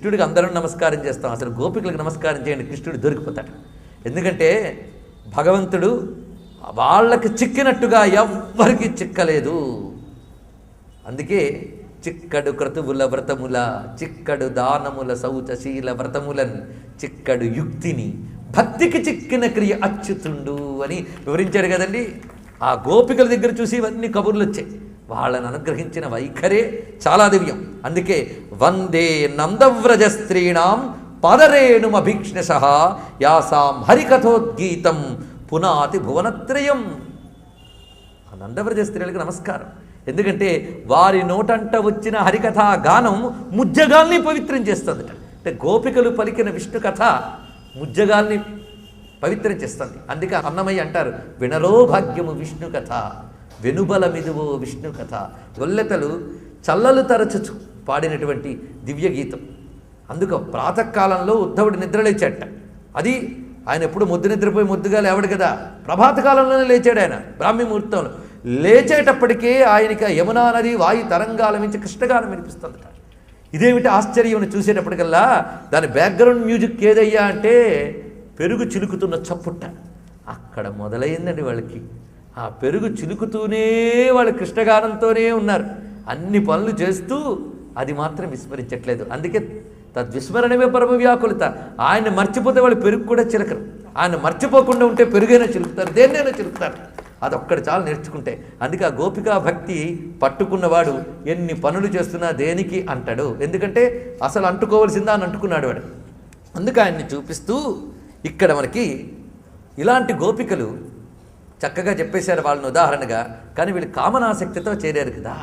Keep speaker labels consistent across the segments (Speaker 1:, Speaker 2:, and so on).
Speaker 1: కృష్ణుడికి అందరం నమస్కారం చేస్తాం, అసలు గోపికలకు నమస్కారం చేయండి, కృష్ణుడు దొరికిపోతాడు. ఎందుకంటే భగవంతుడు వాళ్ళకి చిక్కినట్టుగా ఎవ్వరికి చిక్కలేదు. అందుకే చిక్కడు క్రతువుల వ్రతముల, చిక్కడు దానముల శౌచశీల వ్రతములన్, చిక్కడు యుక్తిని భక్తికి చిక్కిన క్రియ అచ్యుతుండు అని వివరించాడు కదండి. ఆ గోపికల దగ్గర చూసి ఇవన్నీ కబుర్లు వచ్చాయి. వాళ్ళని అనుగ్రహించిన వైఖరే చాలా దివ్యం. అందుకే వందే నందవ్రజ స్త్రీణాం పదరేణుమభీక్ష్ణశ యాసాం హరికథోద్గీతం పునాతి భువనత్రయం. ఆ నందవ్రజ స్త్రీలకు నమస్కారం. ఎందుకంటే వారి నోటంట వచ్చిన హరికథా గానం ముజ్జగాల్ని పవిత్రం చేస్తుంది. అంటే గోపికలు పలికిన విష్ణు కథ ముజ్జగాల్ని పవిత్రం చేస్తుంది. అందుకే అన్నమయ్య అంటారు, వినరో భాగ్యము విష్ణు కథ, వెనుబలమిదువో విష్ణు కథ. గొల్లెతలు చల్లలు తరచుచు పాడినటువంటి దివ్య గీతం. అందుకు ప్రాతకాలంలో ఉద్ధవుడు నిద్రలేచాట. అది ఆయన ఎప్పుడు ముద్దు నిద్రపోయి ముద్దుగా లేవడు కదా, ప్రభాత కాలంలోనే లేచాడు ఆయన. బ్రాహ్మీ ముహూర్తంలో లేచేటప్పటికే ఆయనకి యమునా నది వాయు తరంగాల నుంచి కృష్ణగానం వినిపిస్తుందట. ఇదేమిటి ఆశ్చర్యం చూసేటప్పటికల్లా దాని బ్యాక్గ్రౌండ్ మ్యూజిక్ ఏదయ్యా అంటే పెరుగు చిలుకుతున్న చప్పుట్ట. అక్కడ మొదలైందండి వాళ్ళకి. ఆ పెరుగు చిలుకుతూనే వాళ్ళు కృష్ణగానంతోనే ఉన్నారు. అన్ని పనులు చేస్తూ అది మాత్రం విస్మరించట్లేదు. అందుకే తద్విస్మరణమే పరమ వ్యాకులత. ఆయన మర్చిపోతే వాళ్ళు పెరుగు కూడా చిలకరు. ఆయన మర్చిపోకుండా ఉంటే పెరుగైనా చిలుకుతారు, దేన్నైనా చిలుకుతారు. అదొక్కటి చాలా నేర్చుకుంటే. అందుకే ఆ గోపికా భక్తి పట్టుకున్నవాడు ఎన్ని పనులు చేస్తున్నా దేనికి అంటాడు. ఎందుకంటే అసలు అంటుకోవలసిందా అని అంటుకున్నాడు వాడు. అందుకే ఆయన్ని చూపిస్తూ ఇక్కడ మనకి ఇలాంటి గోపికలు చక్కగా చెప్పేశారు వాళ్ళని ఉదాహరణగా. కానీ వీళ్ళు కామనాసక్తితో చేరారు కదా.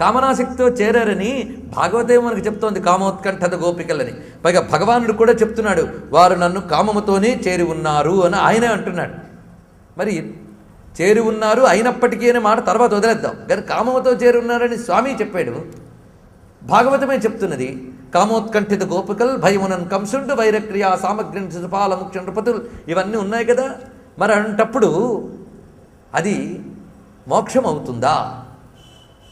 Speaker 1: కామనాసక్తితో చేరారని భాగవతం మనకు చెప్తోంది, కామోత్కంఠత గోపికలని. పైగా భగవానుడు కూడా చెప్తున్నాడు, వారు నన్ను కామముతోనే చేరి ఉన్నారు అని ఆయనే అంటున్నాడు. మరి చేరి ఉన్నారు అయినప్పటికీ అనే మాట తర్వాత వదిలేద్దాం. కానీ కామముతో చేరి ఉన్నారని స్వామి చెప్పాడు, భాగవతమే చెప్తున్నది. కామోత్కంఠిత గోపికల్ భయమునన్ కంసుండు వైరక్రియా సామగ్రిని శిశుపాల ముఖ్య నృపతులు ఇవన్నీ ఉన్నాయి కదా. మరి అంటప్పుడు అది మోక్షం అవుతుందా?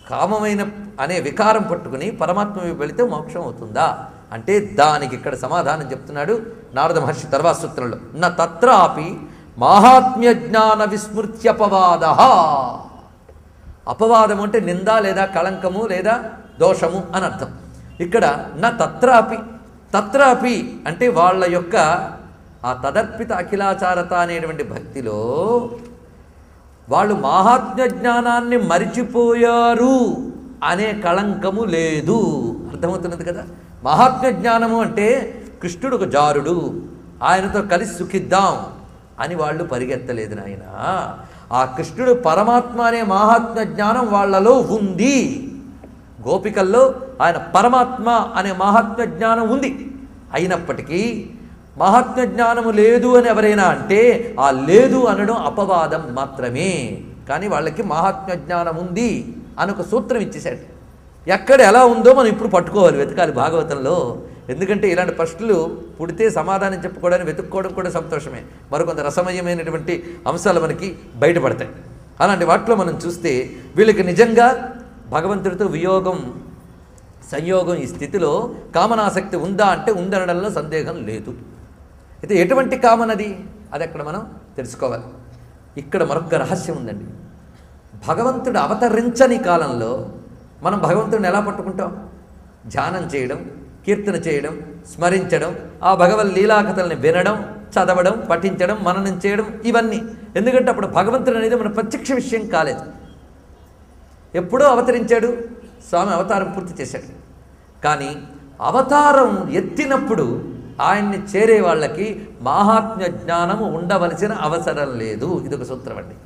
Speaker 1: కామమైన అనే వికారం పట్టుకుని పరమాత్మ వెళితే మోక్షం అవుతుందా అంటే దానికి ఇక్కడ సమాధానం చెప్తున్నాడు నారద మహర్షి తర్వాత సూత్రంలో. న తత్రాపి మాహాత్మ్య జ్ఞాన విస్మృత్యపవాద. అపవాదం అంటే నింద లేదా కళంకము లేదా దోషము అని అర్థం. ఇక్కడ న తత్రాపి, తత్రాపి అంటే వాళ్ళ యొక్క ఆ తదర్పిత అఖిలాచారత అనేటువంటి భక్తిలో వాళ్ళు మాహాత్మ్య జ్ఞానాన్ని మరిచిపోయారు అనే కళంకము లేదు. అర్థమవుతున్నది కదా. మహాత్మ్య జ్ఞానము అంటే కృష్ణుడు ఒక జారుడు, ఆయనతో కలిసి సుఖిద్దాం అని వాళ్ళు పరిగెత్తలేదు నాయన. ఆ కృష్ణుడు పరమాత్మ అనే మహాత్మ్య జ్ఞానం వాళ్ళలో ఉంది. గోపికల్లో ఆయన పరమాత్మ అనే మహాత్మ్య జ్ఞానం ఉంది. అయినప్పటికీ మహాత్మ్య జ్ఞానము లేదు అని ఎవరైనా అంటే ఆ లేదు అనడం అపవాదం మాత్రమే. కానీ వాళ్ళకి మహాత్మ్య జ్ఞానం ఉంది అని ఒక సూత్రం ఇచ్చేశాడు. ఎక్కడ ఎలా ఉందో మనం ఇప్పుడు పట్టుకోవాలి, వెతకాలి భాగవతంలో. ఎందుకంటే ఇలాంటి ప్రశ్నలు పుడితే సమాధానం చెప్పుకోవడానికి వెతుక్కోవడం కూడా సంతోషమే. మరికొంత రసమయమైనటువంటి అంశాలు మనకి బయటపడతాయి. అలాంటి వాటిలో మనం చూస్తే వీళ్ళకి నిజంగా భగవంతుడితో వియోగం సంయోగం ఈ స్థితిలో కామనాసక్తి ఉందా అంటే ఉందనడంలో సందేహం లేదు. అయితే ఎటువంటి కామనది అది అక్కడ మనం తెలుసుకోవాలి. ఇక్కడ మరొక రహస్యం ఉందండి. భగవంతుడు అవతరించని కాలంలో మనం భగవంతుడిని ఎలా పట్టుకుంటాం? ధ్యానం చేయడం, కీర్తన చేయడం, స్మరించడం, ఆ భగవద్ లీలాకథల్ని వినడం, చదవడం, పఠించడం, మననం చేయడం, ఇవన్నీ. ఎందుకంటే అప్పుడు భగవంతుడు అనేది మన ప్రత్యక్ష విషయం కాలేదు. ఎప్పుడో అవతరించాడు, స్వామి అవతారం పూర్తి చేశాడు. కానీ అవతారం ఎత్తినప్పుడు ఆయన్ని చేరే వాళ్ళకి మాహాత్మ్య జ్ఞానము ఉండవలసిన అవసరం లేదు. ఇదొక సూత్రం అండి.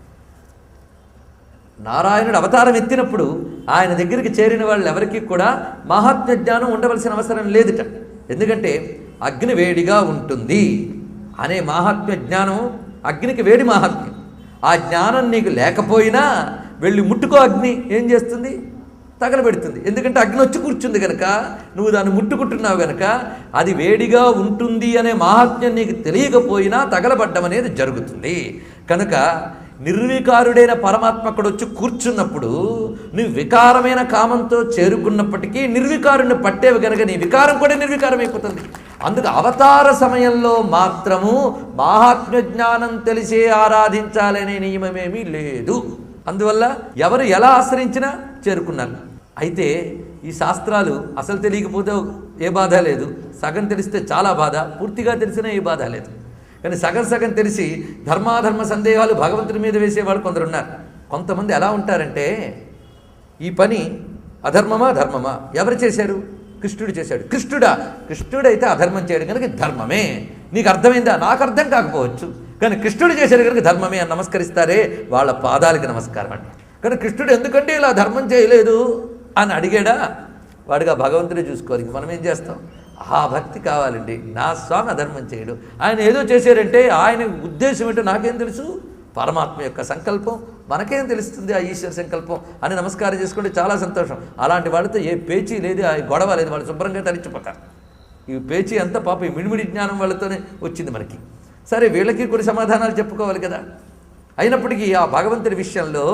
Speaker 1: నారాయణుడు అవతారం ఎత్తినప్పుడు ఆయన దగ్గరికి చేరిన వాళ్ళు ఎవరికి కూడా మహాత్మ్య జ్ఞానం ఉండవలసిన అవసరం లేదుట. ఎందుకంటే అగ్ని వేడిగా ఉంటుంది అనే మహాత్మ్య జ్ఞానం, అగ్నికి వేడి మహాత్మ్యం. ఆ జ్ఞానం నీకు లేకపోయినా వెళ్ళి ముట్టుకో, అగ్ని ఏం చేస్తుంది? తగలబెడుతుంది. ఎందుకంటే అగ్ని వచ్చి కూర్చుంది కనుక, నువ్వు దాన్ని ముట్టుకుంటున్నావు కనుక అది వేడిగా ఉంటుంది అనే మహాత్మ్యం నీకు తెలియకపోయినా తగలబడ్డం అనేది జరుగుతుంది. కనుక నిర్వికారుడైన పరమాత్మ అక్కడ వచ్చి కూర్చున్నప్పుడు నువ్వు వికారమైన కామంతో చేరుకున్నప్పటికీ నిర్వికారుని పట్టేవి కనుక నీ వికారం కూడా నిర్వికారం అయిపోతుంది. అందుకు అవతార సమయంలో మాత్రము మాహాత్మ్య జ్ఞానం తెలిసే ఆరాధించాలనే నియమమేమీ లేదు. అందువల్ల ఎవరు ఎలా ఆశ్రయించినా చేరుకున్నారు. అయితే ఈ శాస్త్రాలు అసలు తెలియకపోతే ఏ బాధ లేదు, సగం తెలిస్తే చాలా బాధ, పూర్తిగా తెలిసినా ఏ బాధ లేదు. కానీ సగం సగం తెలిసి ధర్మాధర్మ సందేహాలు భగవంతుడి మీద వేసేవాళ్ళు కొందరు ఉన్నారు. కొంతమంది ఎలా ఉంటారంటే, ఈ పని అధర్మమా ధర్మమా ఎవరు చేశారు? కృష్ణుడు చేశాడు. కృష్ణుడైతే అధర్మం చేయడం కనుక ధర్మమే. నీకు అర్థమైందా? నాకు అర్థం కాకపోవచ్చు, కానీ కృష్ణుడు చేశాడు కనుక ధర్మమే అని నమస్కరిస్తారే, వాళ్ళ పాదాలకి నమస్కారం అండి. కానీ కృష్ణుడు ఎందుకంటే ఇలా ధర్మం చేయలేదు అని అడిగాడా, వాడిగా భగవంతుడే చూసుకోవాలి. మనం ఏం చేస్తాం? ఆ భక్తి కావాలండి. నా స్వామి అధర్మం చేయడు, ఆయన ఏదో చేశారంటే ఆయన ఉద్దేశం ఏంటో నాకేం తెలుసు? పరమాత్మ యొక్క సంకల్పం మనకేం తెలుస్తుంది? ఆ ఈశ్వర సంకల్పం అని నమస్కారం చేసుకుంటే చాలా సంతోషం. అలాంటి వాళ్ళతో ఏ పేచీ లేదు, ఆ గొడవ లేదు, వాళ్ళు శుభ్రంగా తరించిపోతారు. ఈ పేచీ అంతా పాప ఈ మిడిమిడి జ్ఞానం వాళ్ళతోనే వచ్చింది మనకి. సరే, వీళ్ళకి కొన్ని సమాధానాలు చెప్పుకోవాలి కదా. అయినప్పటికీ ఆ భగవంతుడి విషయంలో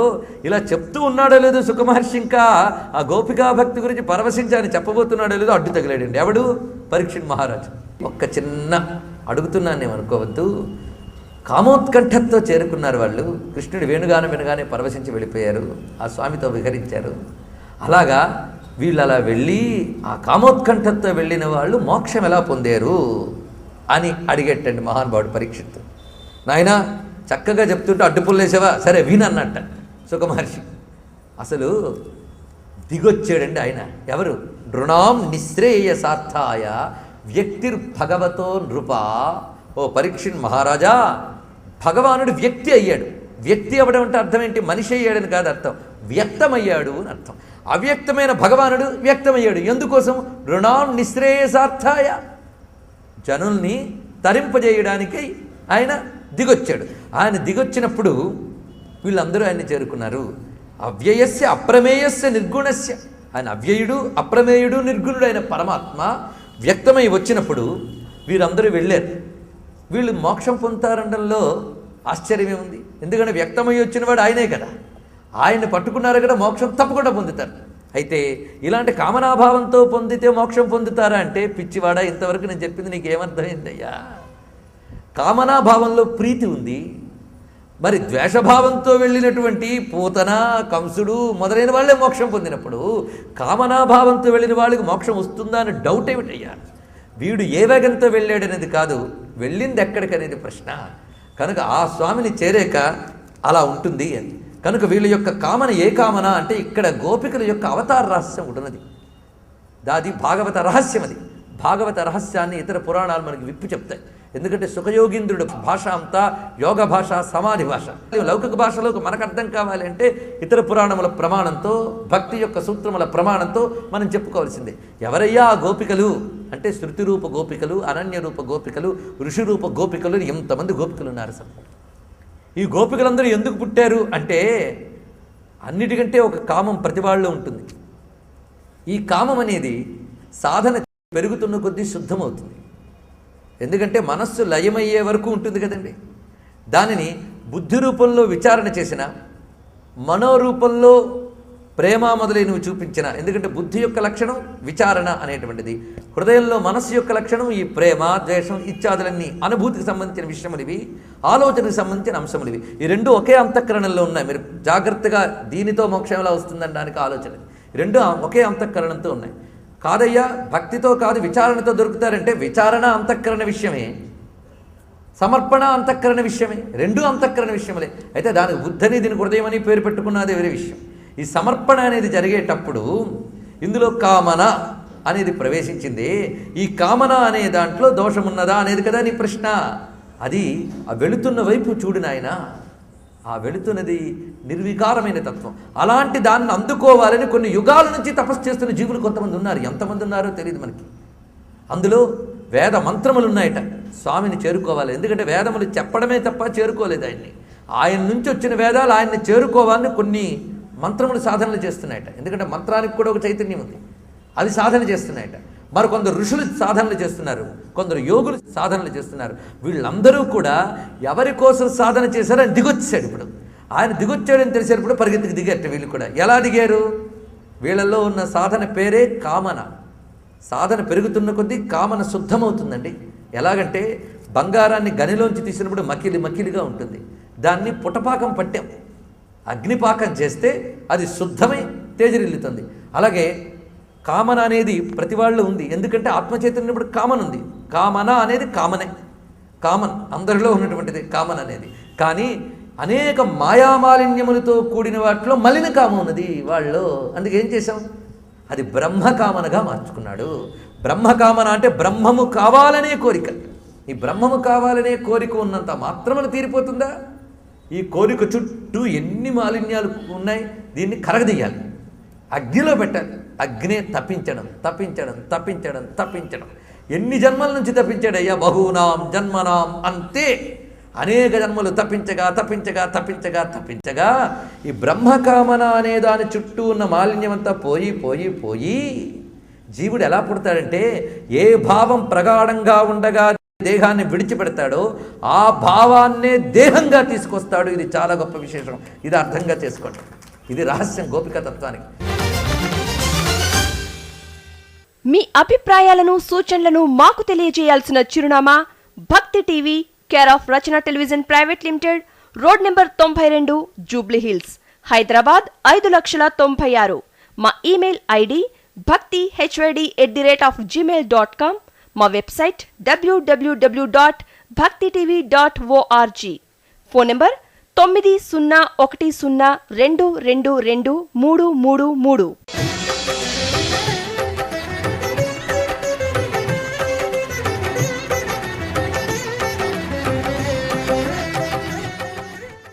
Speaker 1: ఇలా చెప్తూ ఉన్నాడో లేదో సుఖమహర్షి ఇంకా ఆ గోపికా భక్తి గురించి పరవశించాలని చెప్పబోతున్నాడో లేదో అడ్డు తగిలాడండి. ఎవడు? పరీక్షిత్ మహారాజు. ఒక్క చిన్న అడుగుతున్నానేమనుకోవద్దు, కామోత్కంఠతో చేరుకున్నారు వాళ్ళు. కృష్ణుడు వేణుగానం వినగానే పరవశించి వెళ్ళిపోయారు, ఆ స్వామితో విహరించారు. అలాగా వీళ్ళు అలా వెళ్ళి ఆ కామోత్కంఠతో వెళ్ళిన వాళ్ళు మోక్షం ఎలా పొందారు అని అడిగేటండి మహానుభావుడు పరీక్షిత్తు. నాయనా చక్కగా చెప్తుంటే అడ్డుపుల్లేసావా? సరే వినన్నట్ట సుఖమహర్షి. అసలు దిగొచ్చాడండి ఆయన. ఎవరు? నృణాం నిశ్రేయసార్థాయ వ్యక్తిర్భగవతో నృప. ఓ పరీక్షిత్ మహారాజా, భగవానుడు వ్యక్తి అయ్యాడు. వ్యక్తి అవ్వడం అంటే అర్థం ఏంటి? మనిషి అయ్యాడని కాదు అర్థం, వ్యక్తమయ్యాడు అని అర్థం. అవ్యక్తమైన భగవానుడు వ్యక్తమయ్యాడు. ఎందుకోసం? నృణాం నిశ్రేయసార్థాయ, జనుల్ని తరింపజేయడానికి ఆయన దిగొచ్చాడు. ఆయన దిగొచ్చినప్పుడు వీళ్ళందరూ ఆయన్ని చేరుకున్నారు. అవ్యయస్య అప్రమేయస్య నిర్గుణస్య, ఆయన అవ్యయుడు అప్రమేయుడు నిర్గుణుడు అయిన పరమాత్మ వ్యక్తమై వచ్చినప్పుడు వీరందరూ వెళ్ళారు. వీళ్ళు మోక్షం పొందుతారనడంలో ఆశ్చర్యమే ఉంది. ఎందుకంటే వ్యక్తమై వచ్చిన వాడు ఆయనే కదా, ఆయన్ని పట్టుకున్నారు కదా, మోక్షం తప్పకుండా పొందుతారు. అయితే ఇలాంటి కామనాభావంతో పొందితే మోక్షం పొందుతారా అంటే, పిచ్చివాడా, ఇంతవరకు నేను చెప్పింది నీకు ఏమర్థమైందయ్యా? కామనాభావంలో ప్రీతి ఉంది, మరి ద్వేషభావంతో వెళ్ళినటువంటి పూతన, కంసుడు మొదలైన వాళ్ళే మోక్షం పొందినప్పుడు కామనాభావంతో వెళ్ళిన వాళ్ళకి మోక్షం వస్తుందా అని డౌట్ ఏమిటయ్యా? వీడు ఏ వేగంతో వెళ్ళాడనేది కాదు, వెళ్ళింది ఎక్కడికనేది ప్రశ్న. కనుక ఆ స్వామిని చేరాక అలా ఉంటుంది అని. కనుక వీళ్ళ యొక్క కామన ఏ కామన అంటే, ఇక్కడ గోపికల యొక్క అవతార రహస్యం ఉంటున్నది. దాది భాగవత రహస్యం. అది భాగవత రహస్యాన్ని ఇతర పురాణాలు మనకి విప్పి చెప్తాయి. ఎందుకంటే సుఖయోగీంద్రుడు భాష అంతా యోగ భాష, సమాధి భాష. లౌకిక భాషలో మనకు అర్థం కావాలి అంటే ఇతర పురాణముల ప్రమాణంతో, భక్తి యొక్క సూత్రముల ప్రమాణంతో మనం చెప్పుకోవాల్సిందే. ఎవరయ్యా ఆ గోపికలు అంటే, శృతి రూప గోపికలు, అనన్య రూప గోపికలు, ఋషి రూప గోపికలు, ఎంతమంది గోపికలు ఉన్నారు అసలు. ఈ గోపికలందరూ ఎందుకు పుట్టారు అంటే, అన్నిటికంటే ఒక కామం ప్రతి వాళ్ళలో ఉంటుంది. ఈ కామం అనేది సాధన పెరుగుతున్న కొద్దీ శుద్ధమవుతుంది. ఎందుకంటే మనస్సు లయమయ్యే వరకు ఉంటుంది కదండి. దానిని బుద్ధి రూపంలో విచారణ చేసిన, మనోరూపంలో ప్రేమ మొదలైనవి చూపించిన, ఎందుకంటే బుద్ధి యొక్క లక్షణం విచారణ అనేటువంటిది, హృదయంలో మనస్సు యొక్క లక్షణం ఈ ప్రేమ, ద్వేషం ఇత్యాదులన్నీ అనుభూతికి సంబంధించిన విషయములు ఇవి, ఆలోచనకు సంబంధించిన అంశములు ఇవి. ఈ రెండు ఒకే అంతఃకరణంలో ఉన్నాయి. మీరు జాగ్రత్తగా దీనితో మోక్షం ఎలా వస్తుందనడానికి ఆలోచన, రెండు ఒకే అంతఃకరణంతో ఉన్నాయి. కాదయ్యా, భక్తితో కాదు విచారణతో దొరుకుతారంటే, విచారణ అంతఃకరణ విషయమే, సమర్పణ అంతఃకరణ విషయమే, రెండూ అంతఃకరణ విషయములే. అయితే దానికి బుద్ధని, దీనికి హృదయం అని పేరు పెట్టుకున్నది వేరే విషయం. ఈ సమర్పణ అనేది జరిగేటప్పుడు ఇందులో కామన అనేది ప్రవేశించింది. ఈ కామన అనే దాంట్లో దోషమున్నదా అనేది కదా నీ ప్రశ్న. అది ఆ వెళుతున్న వైపు చూడు నాయన, ఆ వెళుతున్నది నిర్వికారమైన తత్వం. అలాంటి దాన్ని అందుకోవాలని కొన్ని యుగాల నుంచి తపస్సు చేస్తున్న జీవులు కొంతమంది ఉన్నారు. ఎంతమంది ఉన్నారో తెలియదు మనకి. అందులో వేద మంత్రములు ఉన్నాయట, స్వామిని చేరుకోవాలి. ఎందుకంటే వేదములు చెప్పడమే తప్ప చేరుకోలేదు ఆయన్ని. ఆయన నుంచి వచ్చిన వేదాలు ఆయన్ని చేరుకోవాలని కొన్ని మంత్రములు సాధనలు చేస్తున్నాయట. ఎందుకంటే మంత్రానికి కూడా ఒక చైతన్యం ఉంది, అది సాధన చేస్తున్నాయట. మరి కొందరు ఋషులు సాధనలు చేస్తున్నారు, కొందరు యోగులు సాధనలు చేస్తున్నారు. వీళ్ళందరూ కూడా ఎవరి కోసం సాధన చేశారని దిగొచ్చాడు. ఇప్పుడు ఆయన దిగొచ్చాడని తెలిసేటప్పుడు పరిగెత్తికి దిగారట వీళ్ళు కూడా. ఎలా దిగారు? వీళ్ళల్లో ఉన్న సాధన పేరే కామన. సాధన పెరుగుతున్న కొద్దీ కామన శుద్ధమవుతుందండి. ఎలాగంటే బంగారాన్ని గనిలోంచి తీసినప్పుడు మకిలి మకిలిగా ఉంటుంది. దాన్ని పుటపాకం పట్టాం, అగ్నిపాకం చేస్తే అది శుద్ధమై తేజరిల్లుతుంది. అలాగే కామన అనేది ప్రతి వాళ్ళు ఉంది. ఎందుకంటే ఆత్మచైతన్యం ఇప్పుడు కామన్ ఉంది. కామన అనేది కామనే, కామన్ అందరిలో ఉన్నటువంటిది కామన్ అనేది. కానీ అనేక మాయామాలిన్యములతో కూడిన వాటిలో మలిన కామం ఉన్నది వాళ్ళు. అందుకే ఏం చేశాం? అది బ్రహ్మకామనగా మార్చుకున్నాడు. బ్రహ్మకామన అంటే బ్రహ్మము కావాలనే కోరిక. ఈ బ్రహ్మము కావాలనే కోరిక ఉన్నంత మాత్రమున తీరిపోతుందా? ఈ కోరిక చుట్టూ ఎన్ని మాలిన్యాలు ఉన్నాయి. దీన్ని కరగదీయాలి, అగ్నిలో పెట్టాలి. అగ్నే తప్పించడం, తప్పించడం, తప్పించడం, తప్పించడం. ఎన్ని జన్మల నుంచి తప్పించాడయ్యా? బహూనాం జన్మనాం అంతే. అనేక జన్మలు తప్పించగా తప్పించగా తప్పించగా తప్పించగా ఈ బ్రహ్మకామన అనే దాని చుట్టూ ఉన్న మాలిన్యమంతా పోయి పోయి పోయి జీవుడు ఎలా పుడతాడంటే, ఏ భావం ప్రగాఢంగా ఉండగా దేహాన్ని విడిచిపెడతాడో ఆ భావాన్నే దేహంగా తీసుకొస్తాడు. ఇది చాలా గొప్ప విశేషం. ఇది అర్థంగా చేసుకోండి. ఇది రహస్యం గోపికా తత్వానికి.
Speaker 2: మీ అభిప్రాయాలను, సూచనలను మాకు తెలియజేయాల్సిన చిరునామా భక్తి TV, care of Rachana television private limited, road number 92, Jubilee hills, Hyderabad 5,96,000. మా ఇమెయిల్ ఐడి bhaktihyd@gmail.com. మా వెబ్సైట్ www.bhaktitv.org. Phone number 901012223333.